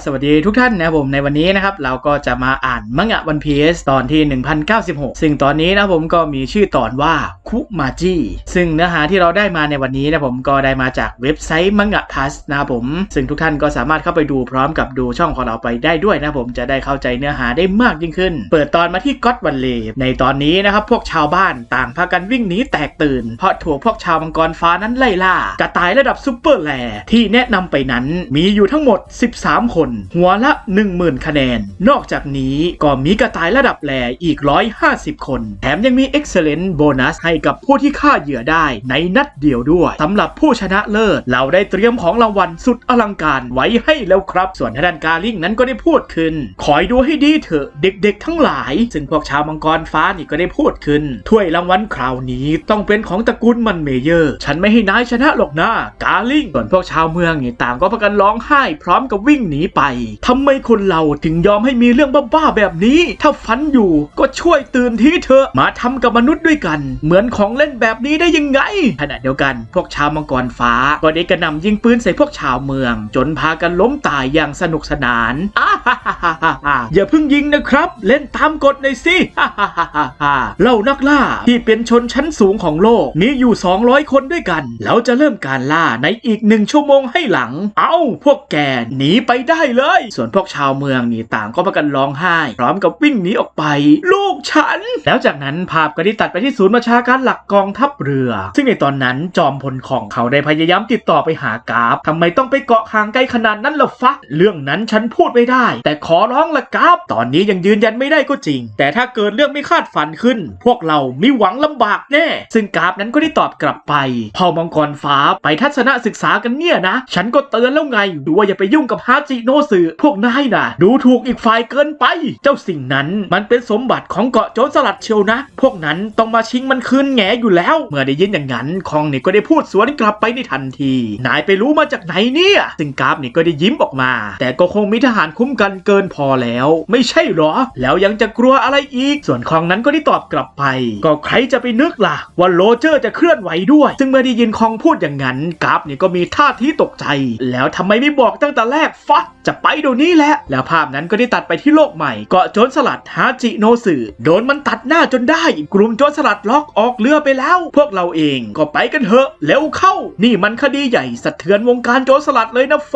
สวัสดีทุกท่านนะผมในวันนี้นะครับเราก็จะมาอ่านมังงะวันพีซตอนที่1096ซึ่งตอนนี้นะผมก็มีชื่อตอนว่าคุมาจิซึ่งเนื้อหาที่เราได้มาในวันนี้นะผมก็ได้มาจากเว็บไซต์มังงะพลัสนะครับผมซึ่งทุกท่านก็สามารถเข้าไปดูพร้อมกับดูช่องของเราไปได้ด้วยนะผมจะได้เข้าใจเนื้อหาได้มากยิ่งขึ้นเปิดตอนมาที่ก็อดวันเลในตอนนี้นะครับพวกชาวบ้านต่างพากันวิ่งหนีแตกตื่นเพราะถูกพวกชาวมังกรฟ้านั้นไล่ล่ากระต่ายระดับซุปเปอร์แรร์ที่แนะนำไปนั้นมีอยู่ทั้งหมด13คนหัวละ 10,000 คะแนนนอกจากนี้ก็มีกระต่ายระดับแรอีก150คนแถมยังมี Excellent Bonus ให้กับผู้ที่ฆ่าเหยื่อได้ในนัดเดียวด้วยสำหรับผู้ชนะเลิศเราได้เตรียมของรางวัลสุดอลังการไว้ให้แล้วครับส่วนทางด้านกาลิงนั้นก็ได้พูดขึ้นคอยดูให้ดีเถอะเด็กๆทั้งหลายซึ่งพวกชาวมังกรฟ้านี่ก็ได้พูดขึ้นถ้วยรางวัลคราวนี้ต้องเป็นของตระกูลมันเมเยอร์ฉันไม่ให้นายชนะหรอกนะกาลิงส่วนพวกชาวเมืองนี่ต่างก็พากันร้องไห้พร้อมกับวิ่งหนีไปทำไมคนเราถึงยอมให้มีเรื่องบ้าๆแบบนี้ถ้าฝันอยู่ก็ช่วยตื่นทีเถอะมาทำกับมนุษย์ด้วยกันเหมือนของเล่นแบบนี้ได้ยังไงขณะเดียวกันพวกชาวมังกรฟ้าก็ได้กระหน่ำยิงปืนใส่พวกชาวเมืองจนพากันล้มตายอย่างสนุกสนานอย่าเพิ่งยิงนะครับเล่นตามกฎหน่อยสิเหล่านักล่าที่เป็นชนชั้นสูงของโลกมีอยู่200คนด้วยกันแล้วจะเริ่มการล่าในอีก1 ชั่วโมงให้หลังพวกแกหนีไปได้เลยส่วนพวกชาวเมืองนี่ต่างก็พากันร้องไห้พร้อมกับวิ่งหนีออกไปลูกฉันแล้วจากนั้นภาพก็ได้ตัดไปที่ศูนย์บัญชาการหลักกองทัพเรือซึ่งในตอนนั้นจอมพลของเขาได้พยายามติดต่อไปหากราฟทำไมต้องไปเกาะห่างไกลขนาดนั้นล่ะฟะเรื่องนั้นฉันพูดไม่ได้แต่ขอร้องละกราฟตอนนี้ยังยืนยันไม่ได้ก็จริงแต่ถ้าเกิดเรื่องไม่คาดฝันขึ้นพวกเรามีหวังลำบากแน่ซึ่งกราฟนั้นก็ได้ตอบกลับไปเผ่ามังกรฟ้าไปทัศนศึกษากันเนี่ยนะฉันก็เตือนแล้วไงดูว่าอย่าไปยุ่งกับฮาจิโนสึพวกนายน่ะดูถูกอีกฝ่ายเกินไปเจ้าสิ่งนั้นมันเป็นสมบัติของเกาะโจรสลัดเชียวนะพวกนั้นต้องมาชิงมันคืนแง่อยู่แล้วเมื่อได้ยินอย่างนั้นคองนี่ก็ได้พูดสวนกลับไปในทันทีนายไปรู้มาจากไหนเนี่ยซึ่งกราฟนี่ก็ได้ยิ้มออกมาแต่ก็คงมีทหารคุ้มกันเกินพอแล้วไม่ใช่หรอแล้วยังจะกลัวอะไรอีกส่วนคองนั้นก็ได้ตอบกลับไปก็ใครจะไปนึกล่ะว่าโรเจอร์จะเคลื่อนไหวด้วยซึ่งเมื่อได้ยินคองพูดอย่างนั้นกราฟนี่ก็มีท่าทีตกใจแล้วทำไมไม่บอกตั้งแต่แรกฟัดจะไปเดี๋ยวนี้แหละแล้วภาพนั้นก็ได้ตัดไปที่โลกใหม่เกาะโจรสลัดฮาจิโนสึโดนมันตัดหน้าจนได้กลุ่มโจรสลัดล็อกออกเรือไปแล้วพวกเราเองก็ไปกันเถอะเร็วเข้านี่มันคดีใหญ่สะเทือนวงการโจรสลัดเลยนะไฟ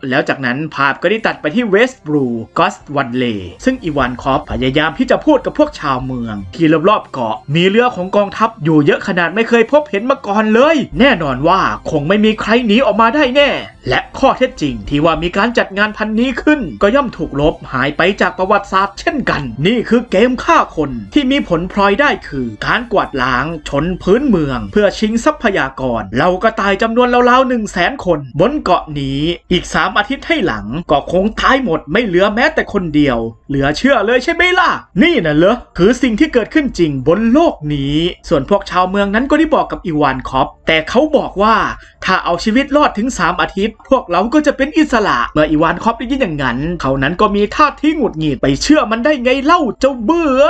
แล้วจากนั้นภาพก็ได้ตัดไปที่เวสต์บรูกอสวันเลซึ่งอีวานคอฟพยายามที่จะพูดกับพวกชาวเมืองที่รอบๆเกาะมีเรือของกองทัพอยู่เยอะขนาดไม่เคยพบเห็นมาก่อนเลยแน่นอนว่าคงไม่มีใครหนีออกมาได้แน่และข้อเท็จจริงที่ว่ามีการจัดงานพันนี้ขึ้นก็ย่อมถูกลบหายไปจากประวัติศาสตร์เช่นกันนี่คือเกมฆ่าคนที่มีผลพลอยได้คือการกวาดล้างชนพื้นเมืองเพื่อชิงทรัพยากรเราก็ตายจำนวนราวๆ100,000 คนบนเกาะนี้อีก3 อาทิตย์ให้หลังก็คงตายหมดไม่เหลือแม้แต่คนเดียวเหลือเชื่อเลยใช่ไหมล่ะนี่น่ะเหรอคือสิ่งที่เกิดขึ้นจริงบนโลกนี้ส่วนพวกชาวเมืองนั้นก็ได้บอกกับอีวานคอฟแต่เขาบอกว่าถ้าเอาชีวิตรอดถึง3 อาทิตย์พวกเราก็จะเป็นอิสระเมื่ออีวานคอฟได้ยินอย่างนั้นเขานั้นก็มีท่าทีหงุดหงิดไปเชื่อมันได้ไงเล่าเจ้าเบื่อ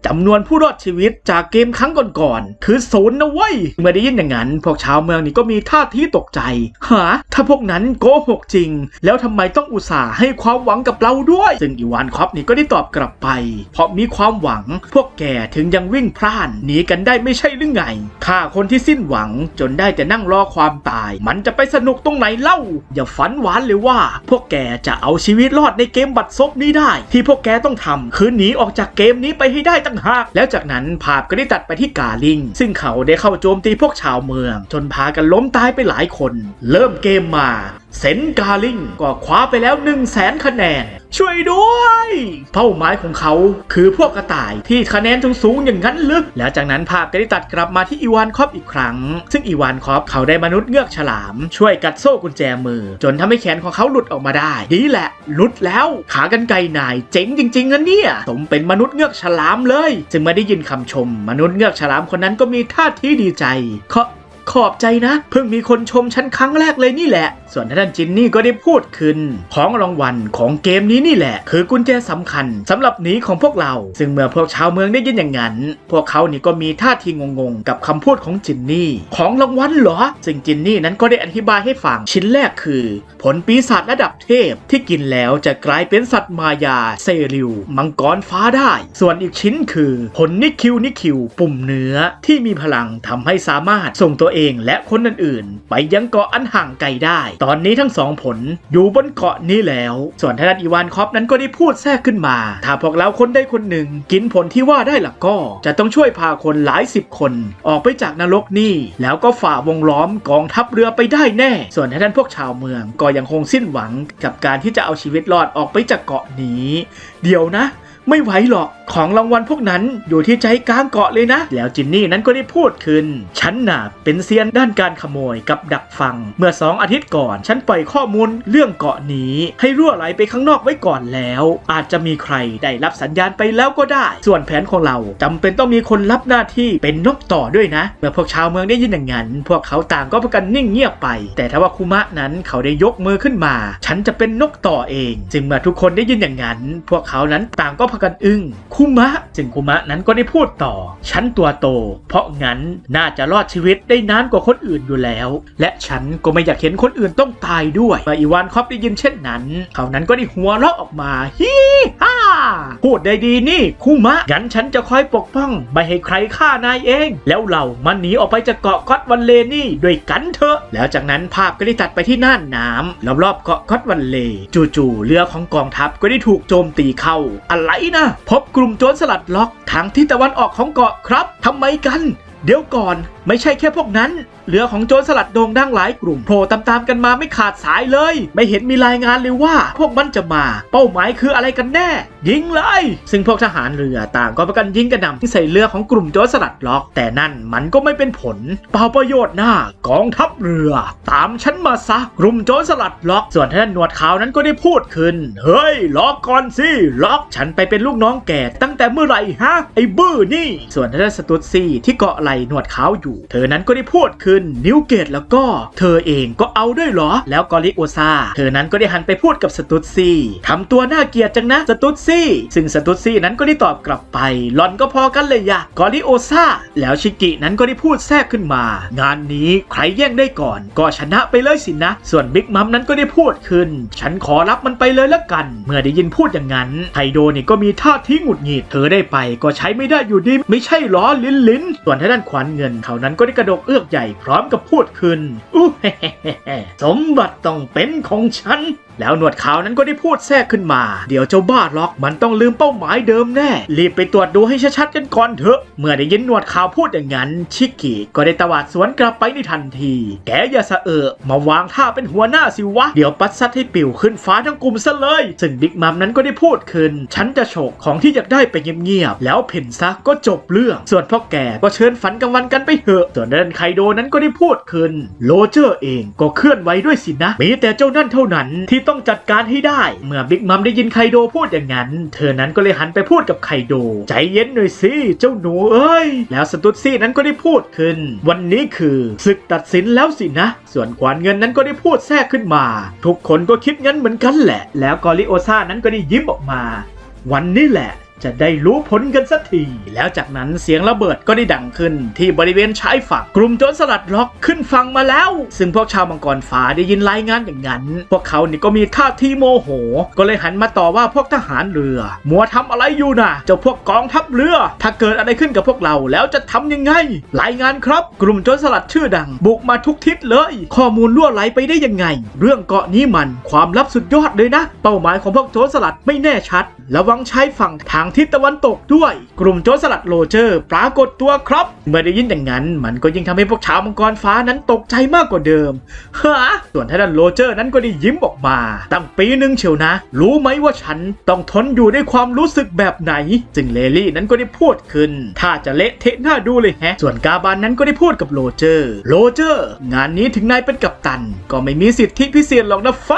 จำนวนผู้รอดชีวิตจากเกมครั้งก่อนๆคือ0นะเว้ยเมื่อได้ยินอย่างนั้นพวกชาวเมืองนี่ก็มีท่าทีตกใจถ้าพวกนั้นโกหกจริงแล้วทำไมต้องอุตส่าห์ให้ความหวังกับเราด้วยซึ่งอีวานคอฟนี่ก็ได้ตอบกลับไปเพราะมีความหวังพวกแกถึงยังวิ่งพล่านหนีกันได้ไม่ใช่หรือไงฆ่าคนที่สิ้นหวังจนได้แต่นั่งรอความตายมันจะไปสนุกตรงไหนเล่าอย่าฝันหวานเลยว่าพวกแกจะเอาชีวิตรอดในเกมบัตรซบนี้ได้ที่พวกแกต้องทำคือหนีออกจากเกมนี้ไปให้ได้ตั้งหากแล้วจากนั้นภาพก็ได้ตัดไปที่กาลิงซึ่งเขาได้เข้าโจมตีพวกชาวเมืองจนพากันล้มตายไปหลายคนเริ่มเกมมาเซนกาลิงก็คว้าไปแล้ว100,000 คะแนนช่วยด้วยเป้าหมายของเขาคือพวกกระต่ายที่คะแนนสูงอย่างนั้นลึกแล้วจากนั้นภาพก็ได้ตัดกลับมาที่อีวานคอฟอีกครั้งซึ่งอีวานคอฟเขาได้มนุษย์เงือกฉลามช่วยกัดโซ่กุญแจมือจนทำให้แขนของเขาหลุดออกมาได้ดีแหละหลุดแล้วขากรรไกรนายเจ๋งจริงๆนะเนี่ยสมเป็นมนุษย์เงือกฉลามเลยจึงมาได้ยินคำชมมนุษย์เงือกฉลามคนนั้นก็มีท่าทีดีใจ ขอบใจนะเพิ่งมีคนชมฉันครั้งแรกเลยนี่แหละส่วนท่านจินนี่ก็ได้พูดขึ้นของรางวัลของเกมนี้นี่แหละคือกุญแจสำคัญสำหรับหนีของพวกเราซึ่งเมื่อพวกชาวเมืองได้ยินอย่างนั้นพวกเขานี่ก็มีท่าทีงงๆกับคำพูดของจินนี่ของรางวัลเหรอซึ่งจินนี่นั้นก็ได้อธิบายให้ฟังชิ้นแรกคือผลปีศาจระดับเทพที่กินแล้วจะกลายเป็นสัตว์มายาเซริวมังกรฟ้าได้ส่วนอีกชิ้นคือผลนิคิวปุ่มเนื้อที่มีพลังทำให้สามารถส่งตัวเองและคนอื่นๆไปยังเกาะอันห่างไกลได้ตอนนี้ทั้งสองผลอยู่บนเกาะนี้แล้วส่วนท่านอีวานคอปนั้นก็ได้พูดแทรกขึ้นมาถ้าพวกเราคนใดคนหนึ่งกินผลที่ว่าได้ล่ะก็จะต้องช่วยพาคนหลาย10 คนออกไปจากนรกนี่แล้วก็ฝ่าวงล้อมกองทัพเรือไปได้แน่ส่วนท่านพวกชาวเมืองก็ยังคงสิ้นหวังกับการที่จะเอาชีวิตรอดออกไปจากเกาะนี้เดี๋ยวนะไม่ไหวหรอกของรางวัลพวกนั้นอยู่ที่ใจกลางเกาะเลยนะแล้วจินนี่นั้นก็ได้พูดขึ้นฉันน่ะเป็นเซียนด้านการขโมยกับดักฟังเมื่อ2 อาทิตย์ก่อนฉันปล่อยข้อมูลเรื่องเกาะนี้ให้รั่วไหลไปข้างนอกไว้ก่อนแล้วอาจจะมีใครได้รับสัญญาณไปแล้วก็ได้ส่วนแผนของเราจำเป็นต้องมีคนรับหน้าที่เป็นนกต่อด้วยนะเมื่อพวกชาวเมืองได้ยินอย่างนั้นพวกเขาต่างก็พากันนิ่งเงียบไปแต่ถ้าว่าคุมะนั้นเขาได้ยกมือขึ้นมาฉันจะเป็นนกต่อเองจึงเมื่อทุกคนได้ยินอย่างนั้นพวกเขานั้นต่างก็พากันอึ้งคุมะจึงคุมะนั้นก็ได้พูดต่อฉันตัวโตเพราะงั้นน่าจะรอดชีวิตได้นานกว่าคนอื่นอยู่แล้วและฉันก็ไม่อยากเห็นคนอื่นต้องตายด้วยเมื่ออีวานคอปได้ยินเช่นนั้นเขานั้นก็ได้หัวเราะออกมาฮิฮ่าพูดได้ดีนี่คุมะงั้นฉันจะคอยปกป้องไม่ให้ใครฆ่านายเองแล้วเรามันหนีออกไปจากเกาะก็อตวันเลนี่ด้วยกันเถอะแล้วจากนั้นภาพก็ได้ตัดไปที่น่านน้ำรอบๆเกาะก็อตวันเลจู่ๆเรือของกองทัพก็ได้ถูกโจมตีเข้าอะไรนะพบกลุ่มโจรสลัดล็อกทางทิศตะวันออกของเกาะครับทำไมกันเดี๋ยวก่อนไม่ใช่แค่พวกนั้นเรือของโจรสลัดโด่งดังหลายกลุ่มโผล่ตามๆกันมาไม่ขาดสายเลยไม่เห็นมีรายงานเลยว่าพวกมันจะมาเป้าหมายคืออะไรกันแน่ยิงเลยซึ่งพวกทหารเรือต่างก็พากันยิงกระหน่ำที่ใส่เรือของกลุ่มโจรสลัดล็อกแต่นั่นมันก็ไม่เป็นผลเปล่าประโยชน์หน้ากองทัพเรือตามฉันมาซะกลุ่มโจรสลัดล็อกส่วนท่านหนวดขาวนั้นก็ได้พูดขึ้นเฮ้ยล็อกก่อนสิล็อกฉันไปเป็นลูกน้องแกตั้งแต่เมื่อไหร่ฮะไอ้บื้อนี่ส่วนท่านสตุดซี่ที่เกาะไหลหนวดขาวอยู่เธอนั้นก็ได้พูดขึ้นนิวเกตแล้วก็เธอเองก็เอาด้วยเหรอแล้วกอริโอซาเธอนั้นก็ได้หันไปพูดกับสตุดซี่ทำตัวน่าเกลียดจังนะสตุดซี่ซึ่งสตุดซี่นั้นก็ได้ตอบกลับไปหล่อนก็พอกันเลยอะกอริโอซาแล้วชิกินั้นก็ได้พูดแทรกขึ้นมางานนี้ใครแย่งได้ก่อนก็ชนะไปเลยสินะส่วนบิ๊กมัมนั้นก็ได้พูดขึ้นฉันขอรับมันไปเลยละกันเมื่อได้ยินพูดอย่างนั้นไคโดนี่ก็มีท่าทีหงุดหงิดเธอได้ไปก็ใช้ไม่ได้อยู่ดีไม่ใช่หรอลิ้นส่วนทางด้านขวัญเงินเขานั้นก็ได้กระดกเอื้อกใหญ่พร้อมกับพูดขึ้นสมบัติต้องเป็นของฉันแล้วหนวดขาวนั้นก็ได้พูดแทรกขึ้นมาเดี๋ยวเจ้าบ้าล็อกมันต้องลืมเป้าหมายเดิมแน่รีบไปตรวจดูให้ชัดๆกันก่อนเถอะเมื่อได้ยินหนวดขาวพูดอย่างนั้นชิกิก็ได้ตวาดสวนกลับไปในทันทีแกอย่าสะมาวางท่าเป็นหัวหน้าสิวะเดี๋ยวปัดซัดให้ปิวขึ้นฟ้าทั้งกลุ่มซะเลยซึ่งบิ๊กมัมนั้นก็ได้พูดขึ้นฉันจะโฉกของที่อยากได้ไปเงียบๆแล้วเพ่นซะก็จบเรื่องส่วนพ่อแกก็เชิญฝันกลางวันกันไปเถอะส่วนด้านไคโดนั้นก็ได้พูดขึ้นโรเจอร์เองก็เคลื่อนไหวด้วยสินะมีแต่เจ้านั่นเท่านั้นที่ต้องจัดการให้ได้เมื่อบิ๊กมัมได้ยินไคโดพูดอย่างนั้นเธอนั้นก็เลยหันไปพูดกับไคโดใจเย็นหน่อยสิเจ้าหนูเอ้ยแล้วสตุดซี่นั้นก็ได้พูดขึ้นวันนี้คือศึกตัดสินแล้วสินะส่วนขวานเงินนั้นก็ได้พูดแทรกขึ้นมาทุกคนก็คิดงั้นเหมือนกันแหละแล้วกอริโอซานั้นก็ได้ยิ้มออกมาวันนี้แหละจะได้รู้ผลกันสักทีแล้วจากนั้นเสียงระเบิดก็ได้ดังขึ้นที่บริเวณชายฝั่งกลุ่มโจรสลัดล็อกขึ้นฝั่งมาแล้วซึ่งพวกชาวมังกรฟ้าได้ยินรายงานอย่างนั้นพวกเขานี่ก็มีท่าทีโมโหก็เลยหันมาต่อว่าพวกทหารเรือมัวทำอะไรอยู่น่ะเจ้าพวกกองทัพเรือถ้าเกิดอะไรขึ้นกับพวกเราแล้วจะทำยังไงรายงานครับกลุ่มโจรสลัดชื่อดังบุกมาทุกทิศเลยข้อมูลรั่วไหลไปได้ยังไงเรื่องเกาะนี้มันความลับสุดยอดเลยนะเป้าหมายของพวกโจรสลัดไม่แน่ชัดระวังชายฝั่งทางทิศตะวันตกด้วยกลุ่มโจรสลัดโรเจอร์ปรากฏตัวครับเมื่อได้ยินอย่างนั้นมันก็ยิ่งทำให้พวกชาวมังกรฟ้านั้นตกใจมากกว่าเดิมฮะส่วนท่านโรเจอร์นั้นก็ได้ยิ้มออกมาตั้งปีหนึ่งเชียวนะรู้ไหมว่าฉันต้องทนอยู่ด้วยความรู้สึกแบบไหนจึงเลลี่นั้นก็ได้พูดขึ้นถ้าจะเละเทะหน้าดูเลยแฮะส่วนกาบานนั้นก็ได้พูดกับโรเจอร์งานนี้ถึงนายเป็นกัปตันก็ไม่มีสิทธิพิเศษหรอกนะไฟ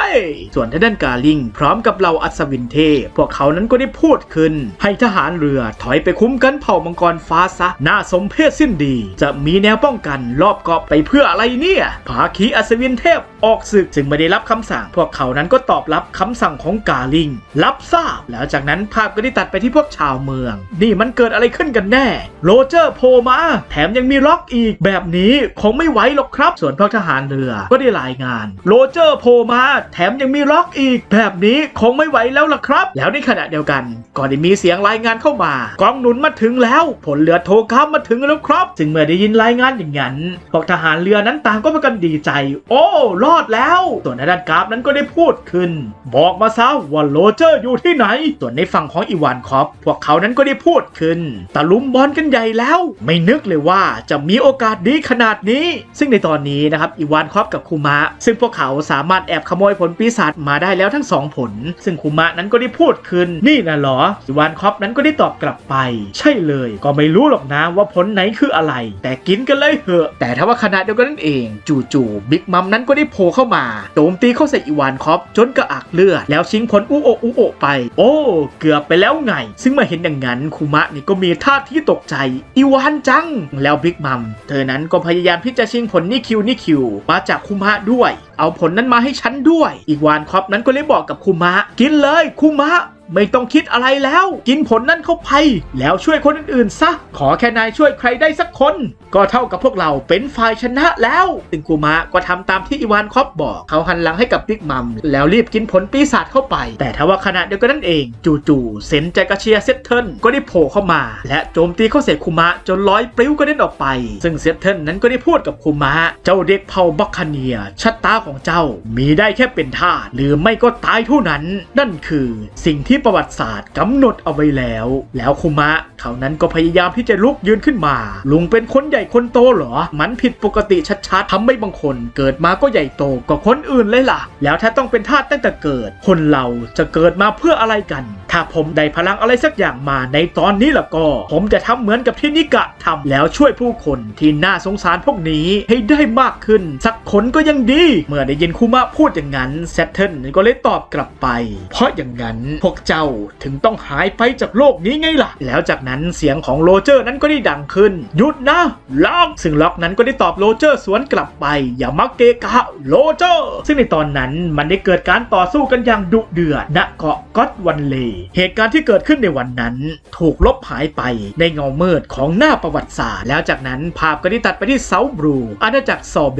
ส่วนท่านกาลิงพร้อมกับเหล่าอัศวินเทพพวกเขานั้นก็ได้พูดขึ้น ให้ทหารเรือถอยไปคุ้มกันเผ่ามังกรฟ้าซะน่าสมเพชสิ้นดีจะมีแนวป้องกันรอบเกาะไปเพื่ออะไรเนี่ยภาคีอัศวินเทพออกศึกจึงไม่ได้รับคำสั่งพวกเขานั้นก็ตอบรับคำสั่งของกาลิงรับทราบแล้วจากนั้นภาพก็ได้ตัดไปที่พวกชาวเมืองนี่มันเกิดอะไรขึ้นกันแน่โรเจอร์โผล่มาแถมยังมีล็อกอีกแบบนี้คงไม่ไหวหรอกครับส่วนพวกทหารเรือก็ได้รายงานโรเจอร์โผล่มาแถมยังมีล็อกอีกแบบนี้คงไม่ไหวแล้วล่ะครับแล้วในขณะเดียวกันก็ได้มีเสียงรายงานเข้ามากองหนุนมาถึงแล้วผลเรือโทกามาถึงแล้วครับจึงเมื่อได้ยินรายงานอย่างนั้นพวกทหารเรือนั้นต่างก็พากันดีใจโอ้รอดแล้วส่วนในด้านกราฟนั้นก็ได้พูดขึ้นบอกมาซะว่าโรเจอร์อยู่ที่ไหนส่วนในฝั่งของอีวานคอฟพวกเขานั้นก็ได้พูดขึ้นตะลุมบอลกันใหญ่แล้วไม่นึกเลยว่าจะมีโอกาสดีขนาดนี้ซึ่งในตอนนี้นะครับอีวานคอฟกับคูมะซึ่งพวกเขาสามารถแอบขโมยผลปีศาจมาได้แล้วทั้ง2ผลซึ่งคูมะนั้นก็ได้พูดขึ้นนี่นะเหรออีวานคอฟนั้นก็ได้ตอบกลับไปใช่เลยก็ไม่รู้หรอกนะว่าผลไหนคืออะไรแต่กินกันเลยเหอะแต่ถ้าว่าขณะเดียวกันนั่นเองจู่ๆบิ๊กมัมนั้นก็ได้โผล่เข้ามาโจมตีเข้าใส่อีวานคอฟจนกระอักเลือดแล้วชิงผลอุโอะไปโอ้เกือบไปแล้วไงซึ่งมาเห็นอย่างนั้นคูมะนี่ก็มีท่าทีตกใจอีวานจังแล้วบิ๊กมัมเธอนั้นก็พยายามที่จะชิงผลนี่คิวมาจากคูมะด้วยเอาผลนั้นมาให้ฉันด้วยอีวานคอฟนั้นก็เลยบอกกับคูมะกินเลยคูมะไม่ต้องคิดอะไรแล้วกินผลนั่นเข้าไปแล้วช่วยคนอื่นๆซะขอแค่นายช่วยใครได้สักคนก็เท่ากับพวกเราเป็นฝ่ายชนะแล้วซึ่งคูมะก็ทำตามที่อีวานคอฟบอกเขาหันหลังให้กับบิ๊กมัมแล้วรีบกินผลปีศาจเข้าไปแต่ถ้าว่าขณะเดียวกันนั่นเองจู่ๆเซนใจกาเชียเซตเทิลก็ได้โผล่เข้ามาและโจมตีเข้าใส่คูมะจนลอยปลิวกระเด็นออกไปซึ่งเซตเทิลนั้นก็ได้พูดกับคูมะเจ้าเด็กเผ่าบัคคาเนียชะตาของเจ้ามีได้แค่เป็นทาสหรือไม่ก็ตายเท่านั้นนั่นคือสิ่งที่ประวัติศาสตร์กำหนดเอาไว้แล้วคูมะเขานั้นก็พยายามที่จะลุกยืนขึ้นมาลุงเป็นคนใหญ่คนโตเหรอมันผิดปกติชัดๆทำให้บางคนเกิดมาก็ใหญ่โตกว่าคนอื่นเลยล่ะแล้วถ้าต้องเป็นทาสตั้งแต่เกิดคนเราจะเกิดมาเพื่ออะไรกันถ้าผมได้พลังอะไรสักอย่างมาในตอนนี้ล่ะก็ผมจะทำเหมือนกับที่นิกะทำแล้วช่วยผู้คนที่น่าสงสารพวกนี้ให้ได้มากขึ้นสักคนก็ยังดีเมื่อได้ยินคูมะพูดอย่างนั้นเซตเทิลก็เลยตอบกลับไปเพราะอย่างนั้นพวกเจ้าถึงต้องหายไปจากโลกนี้ไงล่ะแล้วจากนั้นเสียงของโรเจอร์นั้นก็ได้ดังขึ้นหยุดนะล็อกซึ่งล็อกนั้นก็ได้ตอบโรเจอร์สวนกลับไปอย่ามักเกะกะโรเจอร์ซึ่งในตอนนั้นมันได้เกิดการต่อสู้กันอย่างดุเดือดณเกาะก็อตวันเลย์เหตุการณ์ที่เกิดขึ้นในวันนั้นถูกลบหายไปในเงามืดของหน้าประวัติศาสตร์แล้วจากนั้นภาพก็ได้ตัดไปที่เซาท์บรูอาณาจักรซอเบ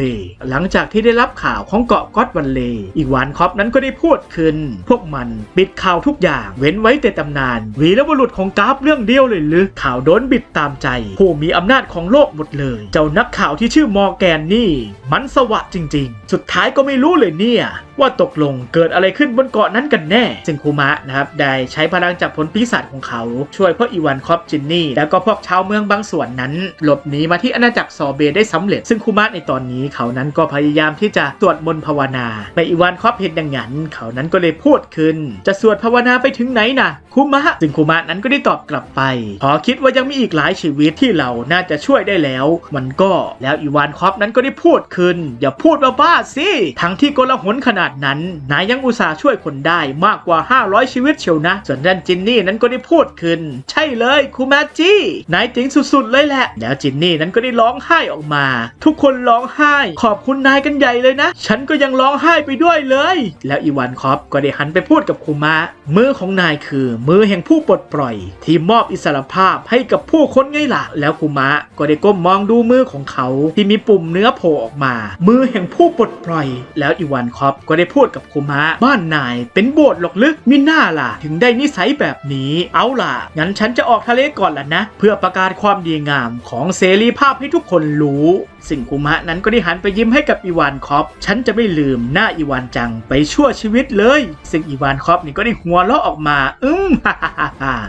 หลังจากที่ได้รับข่าวของเกาะก็อตวันเลย์อีวานคอฟนั้นก็ได้พูดขึ้นพวกมันปิดข่าวทุกอย่างเว้นไว้แต่ตำนานวีรบุรุษของกราฟเรื่องเดียวเลยหรือข่าวโดนบิดตามใจผู้มีอำนาจของโลกหมดเลยเจ้านักข่าวที่ชื่อมอร์แกนนี่มันสวะจริงๆสุดท้ายก็ไม่รู้เลยเนี่ยว่าตกลงเกิดอะไรขึ้นบนเกาะนั้นกันแน่ซึ่งคูมะนะครับได้ใช้พลังจากผลปีศาจของเขาช่วยพวกอีวานคอฟจินนี่แล้วก็พวกชาวเมืองบางส่วนนั้นหลบหนีมาที่อาณาจักรซอเบได้สำเร็จซึ่งคูมะในตอนนี้เขานั้นก็พยายามที่จะสวดมนต์ภาวนาในอีวานคอฟเห็นอย่างนั้นเขานั้นก็เลยพูดขึ้นจะสวดภาวนาไปถึงไหนนะคูมะซึ่งคูมะนั้นก็ได้ตอบกลับไปขอคิดว่ายังมีอีกหลายชีวิตที่เราน่าจะช่วยได้แล้วมันก็แล้วอีวานคอฟนั้นก็ได้พูดขึ้นอย่าพูดบ้าๆสิทั้งที่โกลาหลขนาดนั้นนายยังอุตส่าห์ช่วยคนได้มากกว่า500ชีวิตเชียวนะส่วนด้านจินนี่นั้นก็ได้พูดขึ้นใช่เลยคูมาจินายจริงสุดๆเลยแหละแล้วจินนี่นั้นก็ได้ร้องไห้ออกมาทุกคนร้องไห้ขอบคุณนายกันใหญ่เลยนะฉันก็ยังร้องไห้ไปด้วยเลยแล้วอีวานคอฟก็ได้หันไปพูดกับคูมะมือของนายคือมือแห่งผู้ปลดปล่อยที่มอบอิสรภาพให้กับผู้คนไงล่ะแล้วคูมะก็ได้ก้มมองดูมือของเขาที่มีปุ่มเนื้อโผล่ออกมามือแห่งผู้ปลดปล่อยแล้วอีวานคอฟก็ได้พูดกับคูมะบ้านนายเป็นโบสถ์หรอกลึกมิน่าล่ะถึงได้นิสัยแบบนี้เอาล่ะงั้นฉันจะออกทะเลก่อนล่ะนะเพื่อประกาศความดีงามของเสรีภาพให้ทุกคนรู้ซึ่งคูมะนั้นก็ได้หันไปยิ้มให้กับอีวานคอฟฉันจะไม่ลืมหน้าอีวานจังไปชั่วชีวิตเลยซึ่งอีวานคอฟนี่ก็ได้หัวเราะออกมา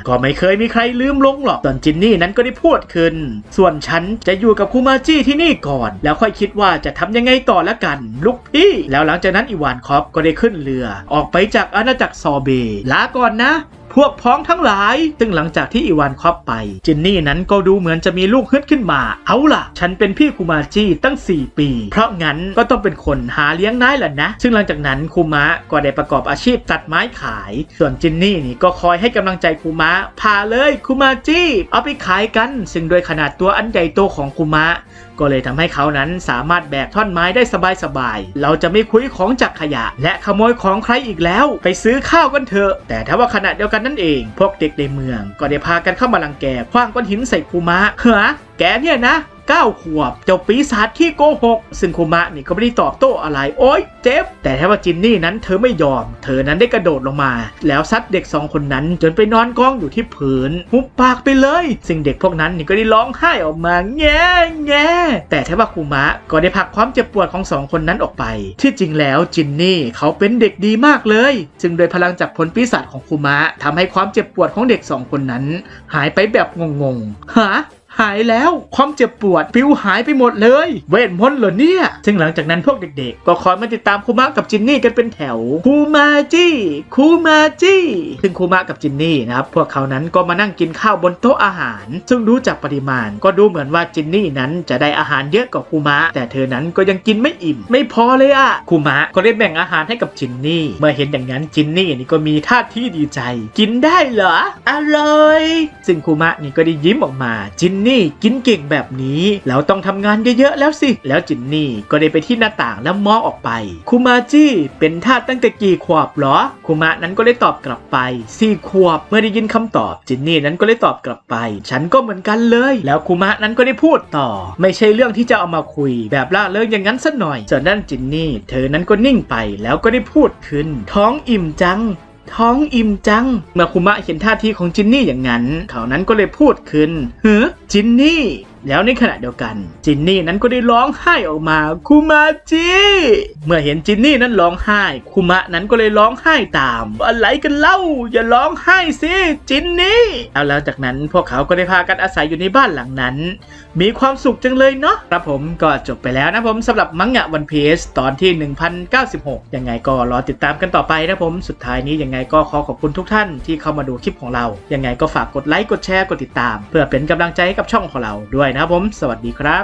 ก็ไม่เคยมีใครลืมลงหรอกตอนจินนี่นั้นก็ได้พูดขึ้นส่วนฉันจะอยู่กับคูมาจิที่นี่ก่อนแล้วค่อยคิดว่าจะทำยังไงต่อละกันลูกพี่แล้วหลังจากนั้นอีวานคอฟก็ได้ขึ้นเรือออกไปจากอาณาจักรซอเบลาก่อนนะ พวกพ้องทั้งหลายซึ่งหลังจากที่อีวานคอปไปจินนี่นั้นก็ดูเหมือนจะมีลูกฮึดขึ้นมาเอาล่ะฉันเป็นพี่คุมาจิตั้ง4 ปีเพราะงั้นก็ต้องเป็นคนหาเลี้ยงนายแหละนะซึ่งหลังจากนั้นคุมะก็ได้ประกอบอาชีพตัดไม้ขายส่วนจินนี่นี่ก็คอยให้กำลังใจคุมะพาเลยคุมาจิเอาไปขายกันซึ่งโดยขนาดตัวอันใหญ่โตของคุมะก็เลยทำให้เขานั้นสามารถแบกท่อนไม้ได้สบายๆเราจะไม่คุยของจากขยะและขโมยของใครอีกแล้วไปซื้อข้าวกันเถอะแต่ถ้าว่าขณะเดียวกันนั่นเองพวกเด็กในเมืองก็ได้พากันเข้ามารังแกขว้างก้อนหินใส่คุมะเหรอแกเนี่ยนะ9 ขวบเจ้าปีศาจขี้โกหกซึ่งคุมะนี่ก็ไม่ได้ตอบโต้อะไรโอ๊ยเจ็บแต่ถ้าว่าจินนี่นั้นเธอไม่ยอมเธอนั้นได้กระโดดลงมาแล้วซัดเด็ก2 คนนั้นจนไปนอนกองอยู่ที่พื้นหุบปากไปเลยซึ่งเด็กพวกนั้นนี่ก็ได้ร้องไห้ออกมาแง่แต่ถ้าว่าคุมะก็ได้ผลักความเจ็บปวดของ2 คนนั้นออกไปที่จริงแล้วจินนี่เขาเป็นเด็กดีมากเลยซึ่งโดยพลังจากผลปีศาจของคุมะทำให้ความเจ็บปวดของเด็ก2 คนนั้นหายไปแบบงงๆหายแล้วความเจ็บปวดปิวหายไปหมดเลยเวทมนต์เหรอเนี่ยซึ่งหลังจากนั้นพวกเด็กๆก็คอยมาติดตามคุมะกับจินนี่กันเป็นแถวคุมาจิซึ่งคุมะกับจินนี่นะครับพวกเขานั้นก็มานั่งกินข้าวบนโต๊ะอาหารซึ่งดูจากปริมาณก็ดูเหมือนว่าจินนี่นั้นจะได้อาหารเยอะกว่าคุมะแต่เธอนั้นก็ยังกินไม่อิ่มไม่พอเลยอะคุมะก็ได้แบ่งอาหารให้กับจินนี่เมื่อเห็นอย่างนั้นจินนี่นี่ก็มีท่าทีดีใจกินได้เหรออร่อยซึ่งคุมะนี่ก็ได้ยิ้มออกมาจินนี่กินเก่งแบบนี้แล้วต้องทำงานเยอะๆแล้วสิแล้วจินนี่ก็ได้ไปที่หน้าต่างแล้วมองออกไปคุมาจิเป็นทาสตั้งแต่กี่ขวบหรอคุมะนั้นก็ได้ตอบกลับไป4 ขวบเมื่อได้ยินคำตอบจินนี่นั้นก็ได้ตอบกลับไปฉันก็เหมือนกันเลยแล้วคุมะนั้นก็ได้พูดต่อไม่ใช่เรื่องที่จะเอามาคุยแบบล่าเริงอย่างนั้นสักหน่อยส่วนด้านจินนี่เธอนั้นก็นิ่งไปแล้วก็ได้พูดขึ้นท้องอิ่มจังเมื่อคุมะเห็นท่าทีของจินนี่อย่างนั้นเขานั้นก็เลยพูดขึ้นจินนี่แล้วในขณะเดียวกันจินนี่นั้นก็ได้ร้องไห้ออกมาคุมาจิเมื่อเห็นจินนี่นั้นร้องไห้คุมะนั้นก็เลยร้องไห้ตามอะไรกันเล่าอย่าร้องไห้สิจินนี่แล้วจากนั้นพวกเขาก็ได้พากันอาศัยอยู่ในบ้านหลังนั้นมีความสุขจังเลยเนาะครับผมก็จบไปแล้วนะผมสำหรับมังงะวันพีซตอนที่1096ยังไงก็รอติดตามกันต่อไปนะผมสุดท้ายนี้ยังไงก็ขอบคุณทุกท่านที่เข้ามาดูคลิปของเรายังไงก็ฝากกดไลค์กดแชร์กดติดตามเพื่อเป็นกำลังใจให้กับช่องของเราด้วยนะครับผมสวัสดีครับ